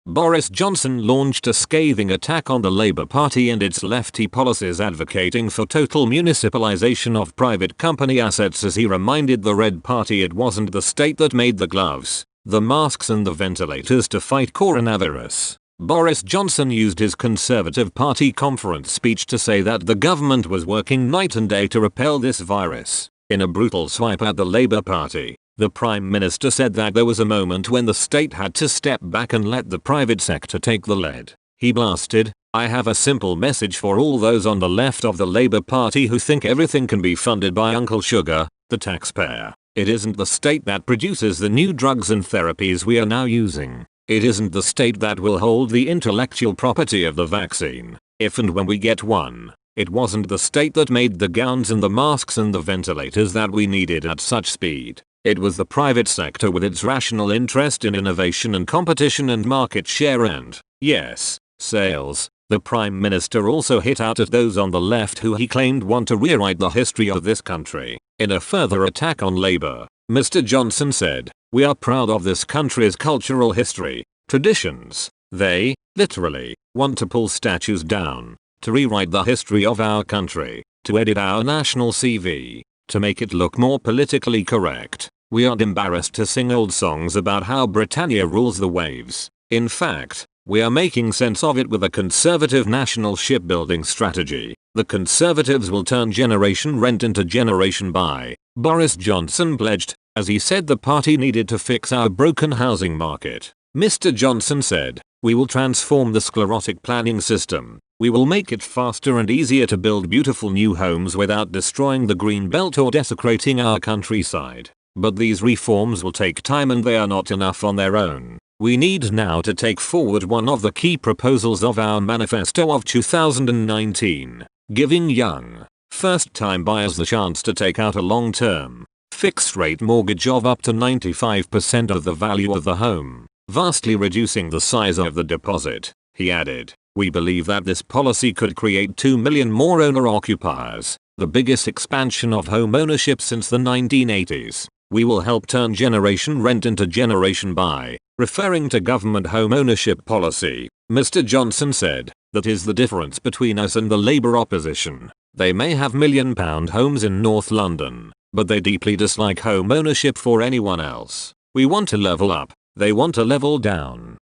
Boris Johnson launched a scathing attack on the Labour Party and its lefty policies, advocating for total municipalisation of private company assets, as he reminded the Red Party it wasn't the state that made the gloves, the masks and the ventilators to fight coronavirus. Boris Johnson used his Conservative Party conference speech to say that the government was working night and day to repel this virus. In a brutal swipe at the Labour Party, the Prime Minister said that there was a moment when the state had to step back and let the private sector take the lead. He blasted, "I have a simple message for all those on the left of the Labour Party who think everything can be funded by Uncle Sugar, the taxpayer. It isn't the state that produces the new drugs and therapies we are now using. It isn't the state that will hold the intellectual property of the vaccine, if and when we get one. It wasn't the state that made the gowns and the masks and the ventilators that we needed at such speed. It was the private sector with its rational interest in innovation and competition and market share and, yes, sales." The Prime Minister also hit out at those on the left who he claimed want to rewrite the history of this country. In a further attack on Labour, Mr. Johnson said, "We are proud of this country's cultural history, traditions. They, literally, want to pull statues down, to rewrite the history of our country, to edit our national CV, to make it look more politically correct. We aren't embarrassed to sing old songs about how Britannia rules the waves. In fact, we are making sense of it with a conservative national shipbuilding strategy. The Conservatives will turn generation rent into generation buy," Boris Johnson pledged, as he said the party needed to fix our broken housing market. Mr. Johnson said, "We will transform the sclerotic planning system. We will make it faster and easier to build beautiful new homes without destroying the green belt or desecrating our countryside. But these reforms will take time and they are not enough on their own. We need now to take forward one of the key proposals of our manifesto of 2019, giving young, first-time buyers the chance to take out a long-term, fixed-rate mortgage of up to 95% of the value of the home, vastly reducing the size of the deposit." He added, "We believe that this policy could create 2 million more owner-occupiers, the biggest expansion of home ownership since the 1980s. We will help turn generation rent into generation buy." Referring to government home ownership policy, Mr. Johnson said, "That is the difference between us and the Labour opposition. They may have £1 million homes in North London, but they deeply dislike home ownership for anyone else. We want to level up, they want to level down."